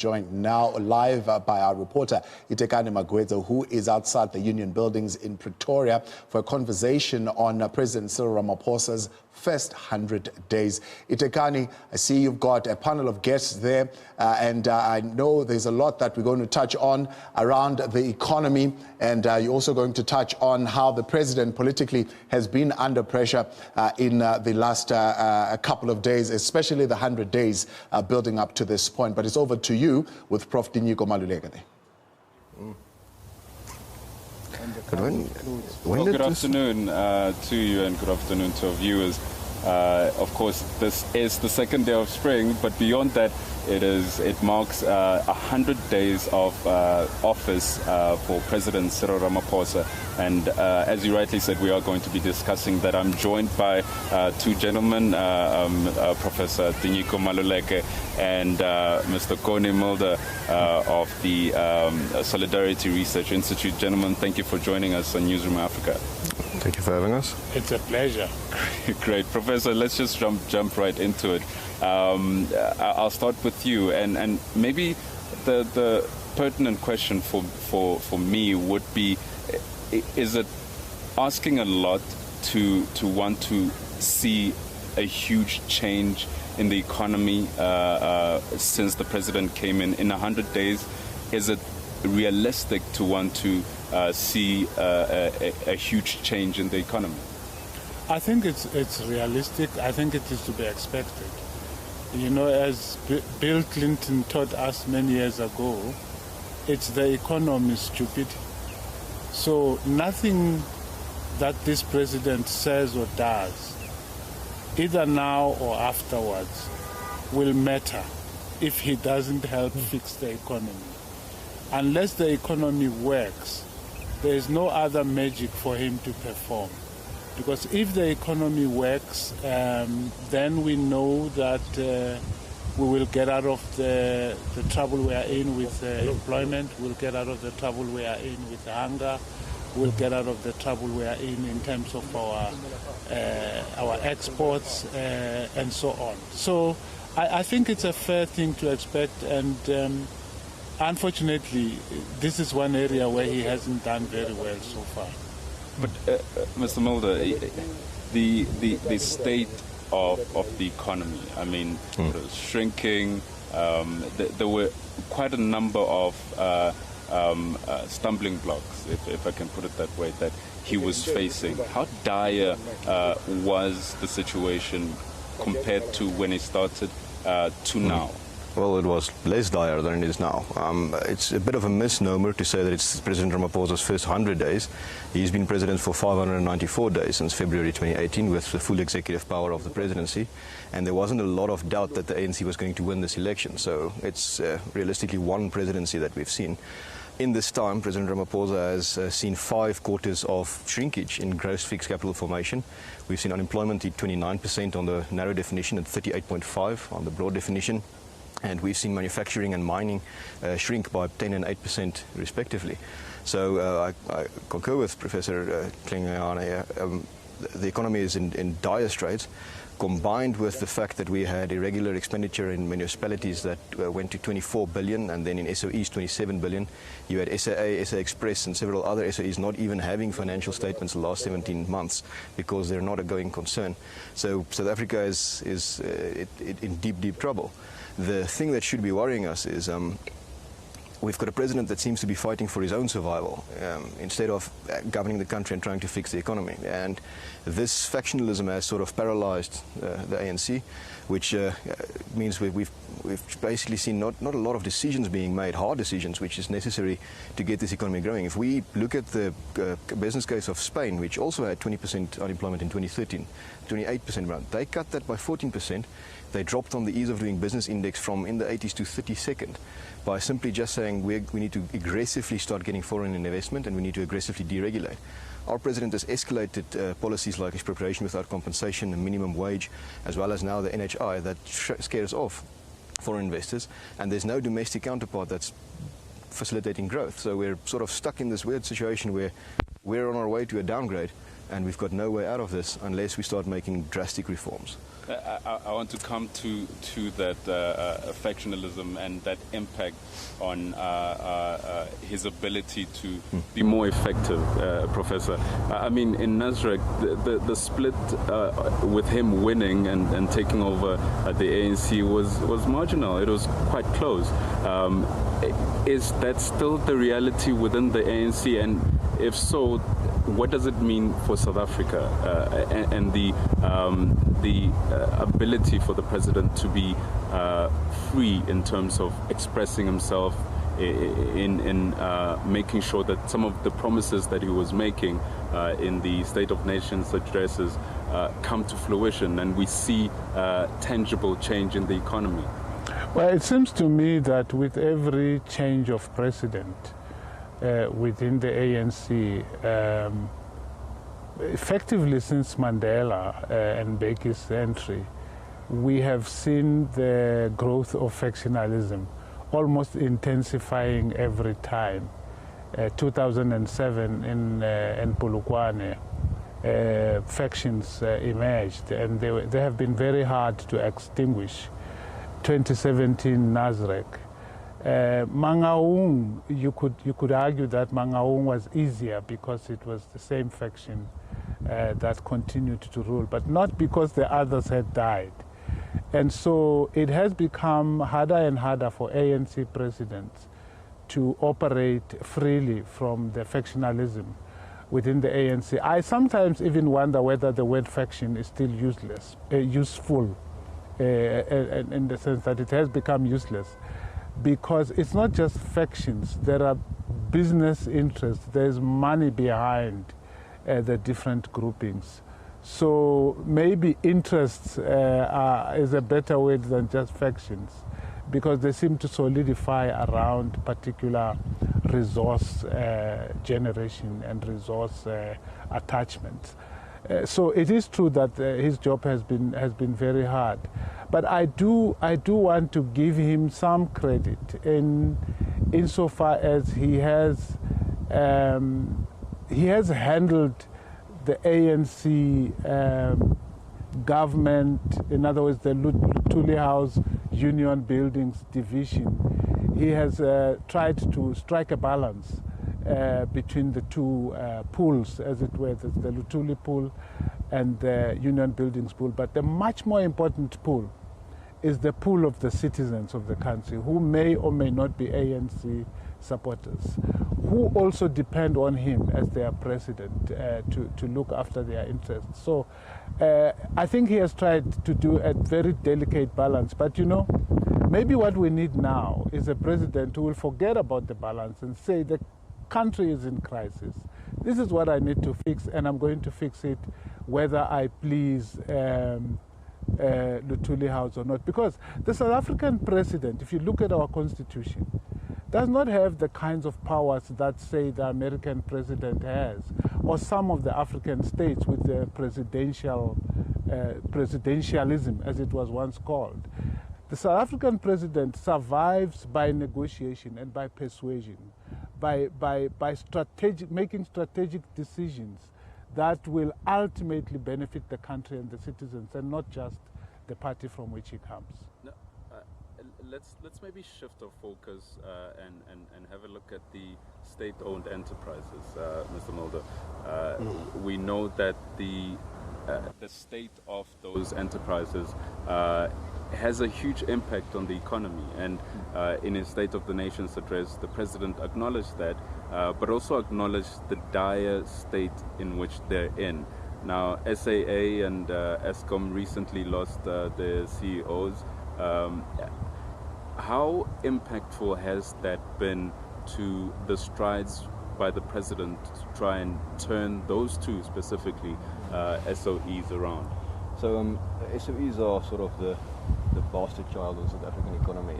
Joined now live by our reporter, Hitekani Magwedze, who is outside the Union Buildings in Pretoria for a conversation on President Cyril Ramaphosa's first 100 days. Hitekani, I see you've got a panel of guests there, and I know there's a lot that we're going to touch on around the economy, and you're also going to touch on how the president politically has been under pressure in the last couple of days, especially the 100 days building up to this point. But it's over to you with Prof. Tinyiko Maluleke. Good afternoon to you, and good afternoon to our viewers. Of course, this is the second day of spring, but beyond that, it marks 100 days of office for President Cyril Ramaphosa. And as you rightly said, we are going to be discussing that. I'm joined by two gentlemen, Professor Tinyiko Maluleke and Mr. Connie Mulder of the Solidarity Research Institute. Gentlemen, thank you for joining us on Newzroom Africa. Thank you for having us. It's a pleasure. Great. Professor, let's just jump right into it. I'll start with you, and maybe the pertinent question for me would be, is it asking a lot to want to see a huge change in the economy since the president came in 100 days? Is it realistic to want to see a huge change in the economy? I think it's realistic. I think it is to be expected. You know, as Bill Clinton taught us many years ago, it's the economy, stupid. So nothing that this president says or does, either now or afterwards, will matter if he doesn't help fix the economy. Unless the economy works, there is no other magic for him to perform. Because if the economy works, then we know that we will get out of the trouble we are in with employment, we'll get out of the trouble we are in with hunger, we'll get out of the trouble we are in terms of our exports and so on. So I think it's a fair thing to expect, and unfortunately, this is one area where he hasn't done very well so far. But Mr. Mulder, the state of the economy, I mean, it was shrinking. There were quite a number of stumbling blocks, if I can put it that way, that he was facing. How dire was the situation compared to when he started to now? Well, it was less dire than it is now. It's a bit of a misnomer to say that it's President Ramaphosa's first 100 days. He's been president for 594 days since February 2018 with the full executive power of the presidency. And there wasn't a lot of doubt that the ANC was going to win this election. So it's realistically one presidency that we've seen. In this time, President Ramaphosa has seen 5 quarters of shrinkage in gross fixed capital formation. We've seen unemployment at 29% on the narrow definition and 38.5% on the broad definition. And we've seen manufacturing and mining shrink by 10% and 8% respectively. So I concur with Professor Klingane. The economy is in dire straits, combined with the fact that we had irregular expenditure in municipalities that went to 24 billion, and then in SOEs 27 billion. You had SAA, SA Express, and several other SOEs not even having financial statements the last 17 months because they're not a going concern. So South Africa is in deep trouble. The thing that should be worrying us is we've got a president that seems to be fighting for his own survival instead of governing the country and trying to fix the economy. And this factionalism has sort of paralyzed the ANC, which means we've basically seen not a lot of decisions being made, hard decisions, which is necessary to get this economy growing. If we look at the business case of Spain, which also had 20% unemployment in 2013, 28% around, they cut that by 14%. They dropped on the ease of doing business index from in the 80s to 32nd by simply just saying we need to aggressively start getting foreign investment and we need to aggressively deregulate. Our president has escalated policies like expropriation without compensation and minimum wage, as well as now the NHI that scares off foreign investors, and there's no domestic counterpart that's facilitating growth. So we're sort of stuck in this weird situation where we're on our way to a downgrade, and we've got no way out of this unless we start making drastic reforms. I want to come to that factionalism and that impact on his ability to be more effective, Professor. I mean, in Newzroom, the split with him winning and taking over the ANC was marginal. It was quite close. Is that still the reality within the ANC? And if so, what does it mean for South Africa and the ability for the president to be free in terms of expressing himself in making sure that some of the promises that he was making in the State of Nations addresses come to fruition and we see tangible change in the economy? Well, it seems to me that with every change of president within the ANC, effectively since Mandela and Mbeki's entry, we have seen the growth of factionalism almost intensifying every time. 2007 in Polokwane, factions emerged and they have been very hard to extinguish. 2017 Newzroom. Mangaung, you could argue that Mangaung was easier because it was the same faction that continued to rule, but not because the others had died. And so it has become harder and harder for ANC presidents to operate freely from the factionalism within the ANC. I sometimes even wonder whether the word faction is still useful. In the sense that it has become useless, because it's not just factions, there are business interests, there's money behind the different groupings. So maybe interests is a better word than just factions, because they seem to solidify around particular resource generation and resource attachments. So it is true that his job has been very hard, but I do want to give him some credit insofar as he has handled the ANC government, in other words, the Luthuli House Union Buildings Division. He has tried to strike a balance between the two pools, as it were, the Luthuli pool and the Union Buildings pool. But the much more important pool is the pool of the citizens of the country who may or may not be ANC supporters, who also depend on him as their president to look after their interests. So I think he has tried to do a very delicate balance. But you know, maybe what we need now is a president who will forget about the balance and say the country is in crisis. This is what I need to fix, and I'm going to fix it whether I please Luthuli House or not. Because the South African president, if you look at our constitution, does not have the kinds of powers that, say, the American president has, or some of the African states with the presidentialism, as it was once called. The South African president survives by negotiation and by persuasion, by making strategic decisions that will ultimately benefit the country and the citizens, and not just the party from which he comes. No, let's maybe shift our focus and have a look at the state-owned enterprises, Mr. Mulder. We know that the state of those enterprises has a huge impact on the economy, and in his State of the Nations address, the president acknowledged that, but also acknowledged the dire state in which they're in. Now, SAA and Eskom recently lost their CEOs. How impactful has that been to the strides by the president to try and turn those two specifically SOEs around? So SOEs are sort of the bastard child of the South African economy.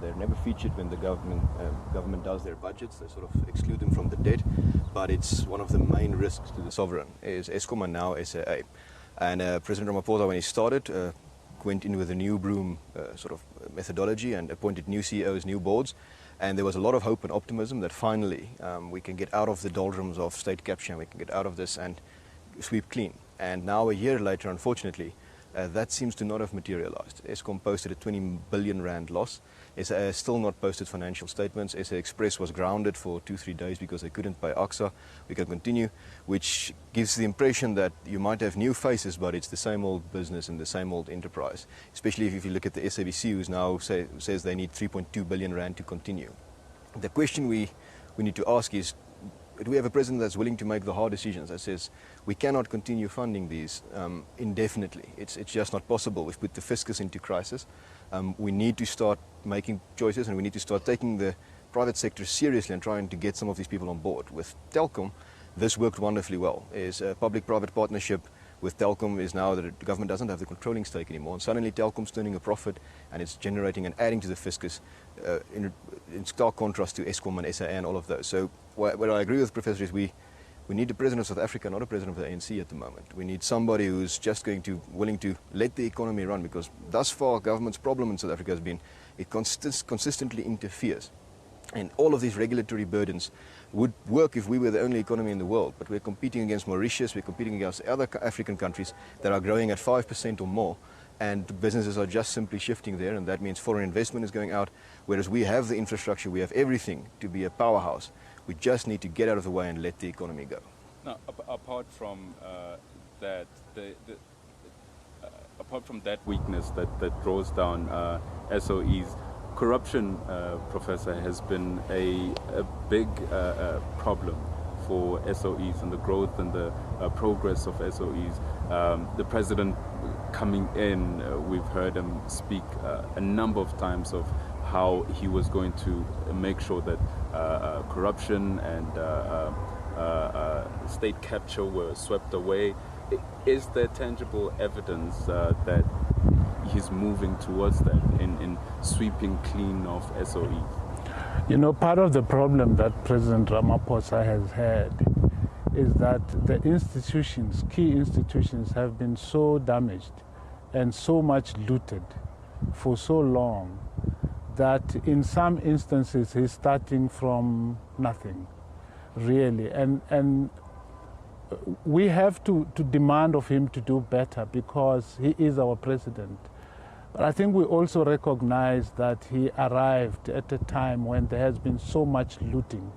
They're never featured when the government does their budgets. They sort of exclude them from the debt, but it's one of the main risks to the sovereign is Eskom and now SAA. And President Ramaphosa, when he started, went in with a Newzroom sort of methodology and appointed new CEOs, new boards. And there was a lot of hope and optimism that finally we can get out of the doldrums of state capture, and we can get out of this and sweep clean. And now a year later, unfortunately, That seems to not have materialized. Eskom posted a 20 billion rand loss. SA has still not posted financial statements. SA Express was grounded for 2-3 days because they couldn't pay AXA. We can continue, which gives the impression that you might have new faces, but it's the same old business and the same old enterprise, especially if you look at the SABC, who now says they need 3.2 billion rand to continue. The question we need to ask is, do we have a president that's willing to make the hard decisions, that says we cannot continue funding these indefinitely? It's just not possible. We've put the fiscus into crisis. We need to start making choices, and we need to start taking the private sector seriously and trying to get some of these people on board. With Telkom, this worked wonderfully well. Is a public-private partnership with Telkom is now that the government doesn't have the controlling stake anymore, and suddenly Telkom's turning a profit and it's generating and adding to the fiscus in stark contrast to Eskom and SA and all of those. So what I agree with Professor is we need the president of South Africa, not a president of the ANC at the moment. We need somebody who's just willing to let the economy run, because thus far government's problem in South Africa has been it consistently interferes. And all of these regulatory burdens would work if we were the only economy in the world, but we're competing against Mauritius, we're competing against other African countries that are growing at 5% or more, and businesses are just simply shifting there, and that means foreign investment is going out, whereas we have the infrastructure, we have everything to be a powerhouse. We just need to get out of the way and let the economy go. Now, apart from that, apart from that weakness that draws down SOEs, corruption, Professor, has been a big problem for SOEs and the growth and the progress of SOEs. The president coming in, we've heard him speak a number of times of how he was going to make sure that corruption and state capture were swept away. Is there tangible evidence that he's moving towards that in sweeping clean of SOEs? You know, part of the problem that President Ramaphosa has had is that the institutions, key institutions, have been so damaged and so much looted for so long that in some instances he's starting from nothing, really. And we have to demand of him to do better because he is our president. But I think we also recognize that he arrived at a time when there has been so much looting,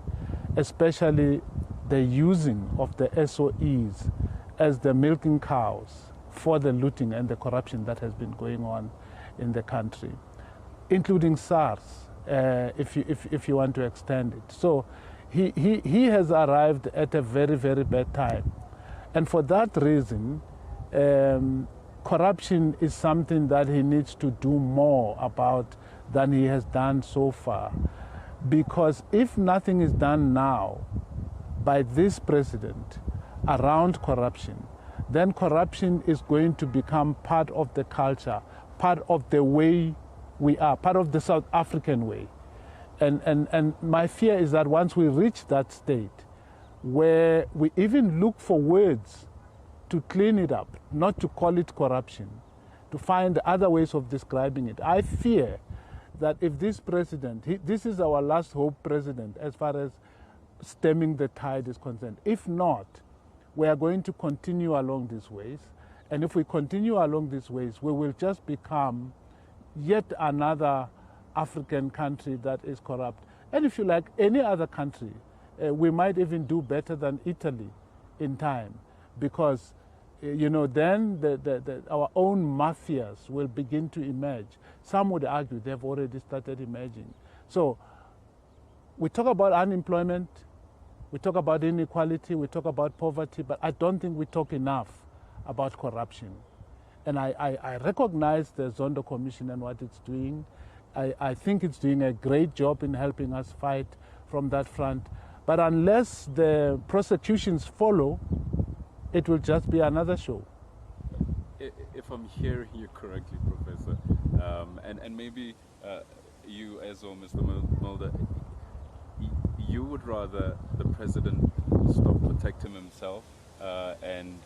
especially the using of the SOEs as the milking cows for the looting and the corruption that has been going on in the country, including SARS, if you want to extend it. So he has arrived at a very, very bad time. And for that reason, corruption is something that he needs to do more about than he has done so far. Because if nothing is done now by this president around corruption, then corruption is going to become part of the culture, part of the way we are, part of the South African way. And my fear is that once we reach that state where we even look for words to clean it up, not to call it corruption, to find other ways of describing it, I fear that if this president, this is our last hope president as far as stemming the tide is concerned. If not, we are going to continue along these ways. And if we continue along these ways, we will just become yet another African country that is corrupt. And if you like, any other country, we might even do better than Italy in time, because you know, then our own mafias will begin to emerge. Some would argue they've already started emerging. So we talk about unemployment, we talk about inequality, we talk about poverty, but I don't think we talk enough about corruption. And I recognize the Zondo Commission and what it's doing. I think it's doing a great job in helping us fight from that front. But unless the prosecutions follow, it will just be another show. If I'm hearing you correctly, Professor, and maybe you as well, Mr. Mulder, you would rather the president stop protecting himself and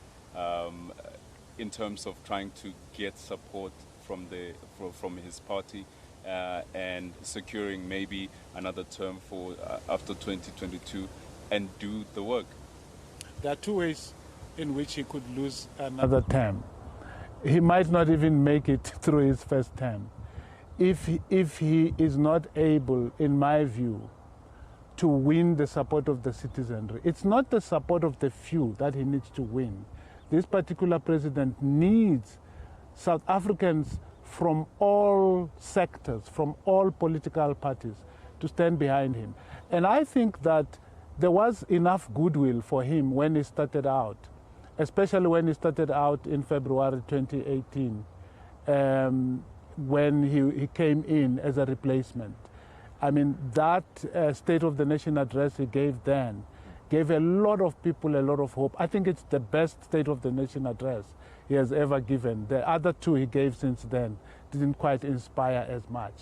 in terms of trying to get support from his party and securing maybe another term for after 2022 and do the work? There are two ways in which he could lose another term. he might not even make it through his first term. If he is not able, in my view, to win the support of the citizenry, it's not the support of the few that he needs to win. This particular president needs South Africans from all sectors, from all political parties, to stand behind him. And I think that there was enough goodwill for him when he started out, especially when he started out in February 2018, when he came in as a replacement. I mean, that State of the Nation address he gave then gave a lot of people a lot of hope. I think it's the best State of the Nation address he has ever given. The other two he gave since then didn't quite inspire as much.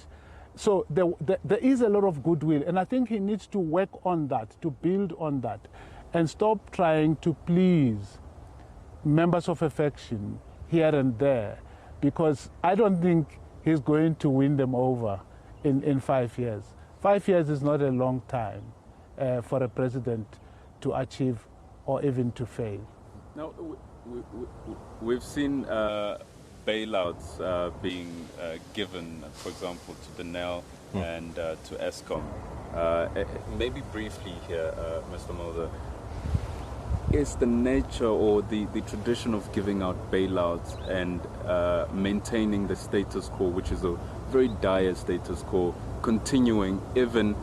So there is a lot of goodwill, and I think he needs to work on that, to build on that, and stop trying to please members of a faction here and there, because I don't think he's going to win them over in 5 years. 5 years is not a long time for a president to achieve or even to fail. Now, we've seen bailouts being given, for example, to Benel and to Eskom. Maybe briefly here, Mr. Mulder, is the nature or the tradition of giving out bailouts and maintaining the status quo, which is a very dire status quo, continuing even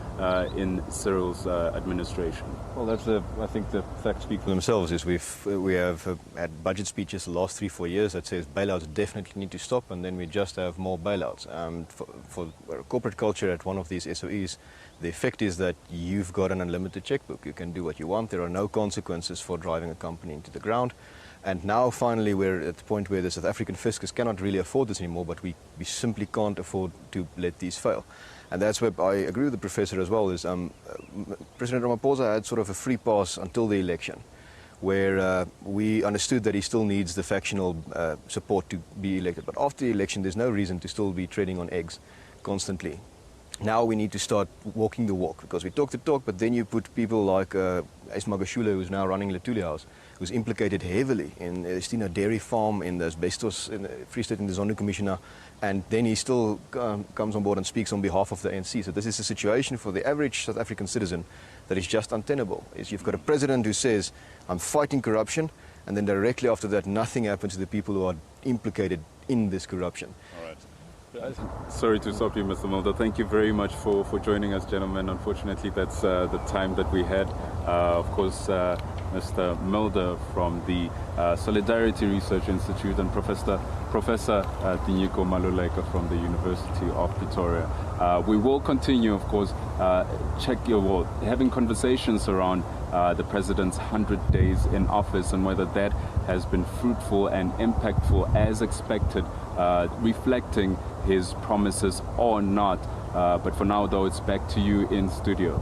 in Cyril's administration? Well, I think the facts speak for themselves. Is we have had budget speeches the last 3-4 years that says bailouts definitely need to stop, and then we just have more bailouts. For corporate culture at one of these SOEs, the effect is that you've got an unlimited checkbook. You can do what you want. There are no consequences for driving a company into the ground. And now finally we're at the point where the South African fiscus cannot really afford this anymore, but we simply can't afford to let these fail. And that's where I agree with the professor as well, is President Ramaphosa had sort of a free pass until the election, where we understood that he still needs the factional support to be elected. But after the election, there's no reason to still be treading on eggs constantly. Now we need to start walking the walk, because we talk the talk, but then you put people like Ace Magashule, who's now running Letuli House, who's implicated heavily in the Stina dairy farm, in the asbestos in the Free State, in the Zondo Commissioner, and then he still comes on board and speaks on behalf of the ANC. So this is a situation for the average South African citizen that is just untenable. Is you've got a president who says, I'm fighting corruption, and then directly after that, nothing happens to the people who are implicated in this corruption. All right. Sorry to stop you, Mr. Mulder. Thank you very much for joining us, gentlemen. Unfortunately, that's the time that we had. Of course, Mr. Mulder from the Solidarity Research Institute and Professor Tinyiko Maluleke from the University of Pretoria. We will continue, of course, having conversations around the president's 100 days in office and whether that has been fruitful and impactful as expected, reflecting his promises or not. But for now, though, it's back to you in studio.